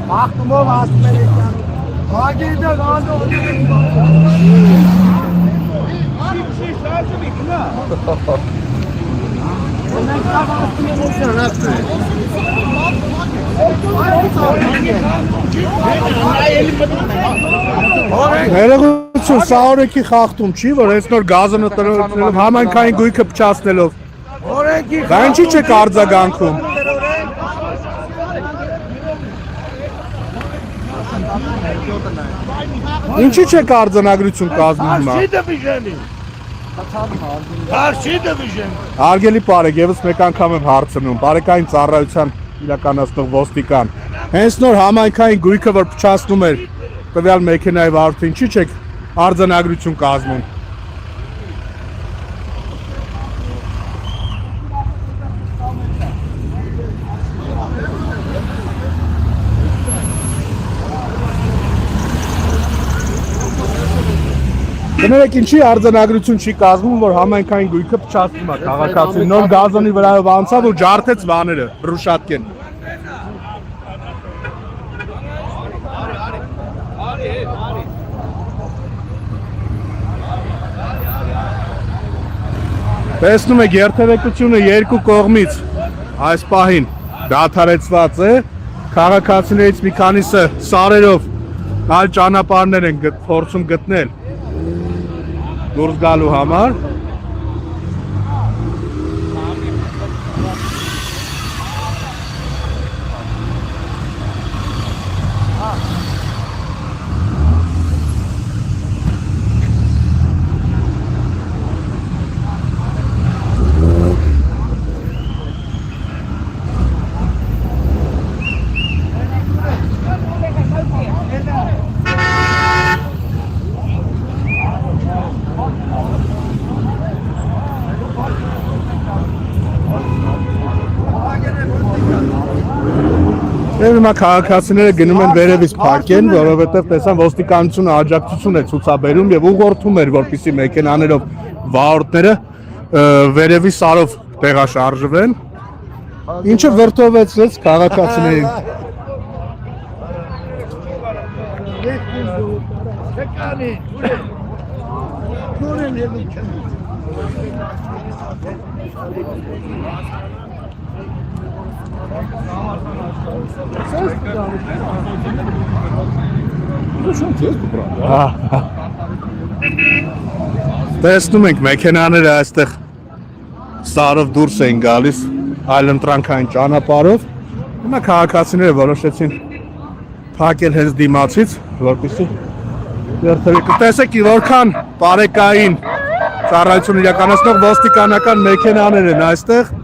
Ախտումով ասում էր Հագեդը գանդը Ներողություն, սա օրենքի խախտում չի, որ այս նոր գազը նտրելով համայնքային գույքը փչացնելով։ Դա ինչի՞ չեք արձագանքում։ Ինչի՞ չեք արձանագրություն կազմում հիմա։ Հարգելի բարեկամ, եւս մեկ անգամ եմ հարցնում, բարեկային ծառայության իրականացնող ոստիկան։ Հենց նոր համայնքային գույքը որ փչացնում էր տվյալ մեքենայի վարորդը, ինչի՞ չեք արձանագրություն կազմում։ Կներեք ինչի արձանագրություն չի կազմում, որ համայնքային գույքը փչացնում է քաղաքացին, նոր գազոնի վրայով անցավ ու ջարդեց բաները, բրուշատկեն։ Տեսնում եք երթևեկությունը երկու կողմից այս պահին դադարեցված է, քաղաքացիներից մի քանիսը սարերով այլ ճանապարհներ են փորձում գտնել դուրս գալու համար։ Եվ հիմա քաղաքացիները գնում են վերևից փակեն, որովհետև տեսան ոստիկանությունը աջակցություն է ցուցաբերում եւ ուղղորդում էր, որպեսզի մեքենաներով վարորդները վերևի սարով տեղաշարժվեն, ինչը վրդովեցրեց քաղաքացիներին։ Տեսնում ենք մեքենաները այստեղ սարով դուրս են գալիս այլընտրանքային ճանապարհով։ Հիմա քաղաքացիները որոշեցին փակել հենց դիմացից, որպեսզի երթևեկը տեսեք որքան բարեկային ծառայություն իրականացնող ոստիկանական մեքենաներ են այստեղ։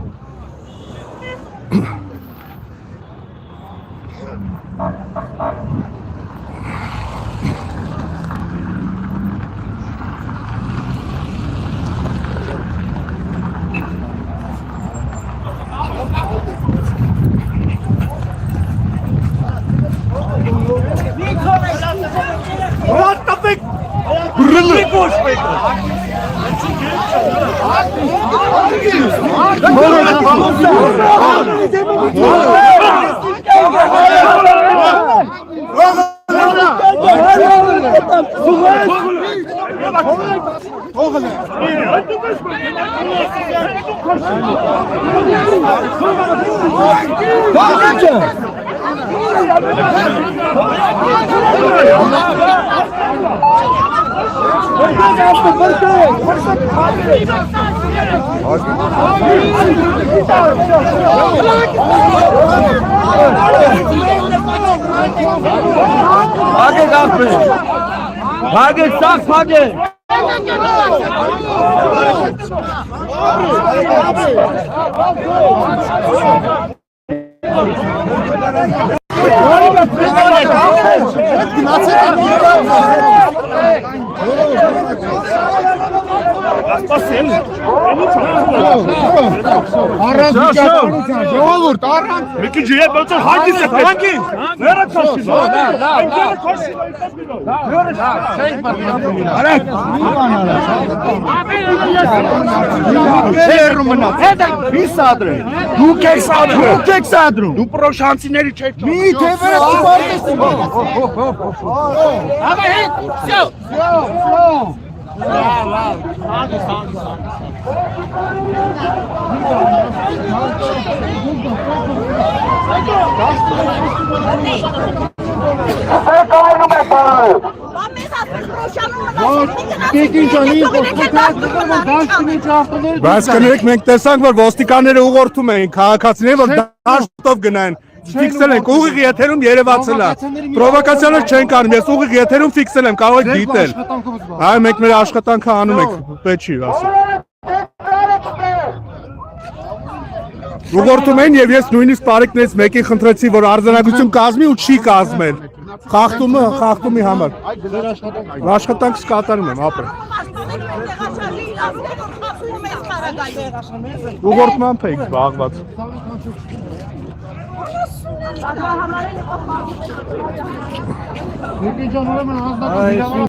भागे साफ भागे ասպասել։ Առանց վիճականության, ժողովուրդ, առանց։ Մի քիչ ետ բացել հանգիստ է, հանգիստ։ Վերա քաշի։ Այնտեղ քաշի, Հերու մնաց։ Մի սադրե։ Դուք եք սադրում։ Դուք եք սադրում։ Դու պրոշանցիների չեք։ Մի թևերը ծուղարկեցին։ Ահա հետ, всё։ Բայց կներեք մենք տեսանք որ ոստիկանները ուղղորդում էին քաղաքացիներին որ դաշտով գնային ֆիքսել ենք ուղիղ եթերում երևացել է պրովոկացիաներ չենք անում ես ուղիղ եթերում ֆիքսել եմ կարող եք դիտել այ մենք մեր աշխատանքը անում ենք պետք չի ասել ուղղորդում են եւ ես նույնիսկ բարեկներից մեկին խնդրեցի որ արձանագրություն կազմի ու չի կազմել խախտումի համար աշխատանքս կատարում եմ ապրել ուղղորդմամբ եք զբաղված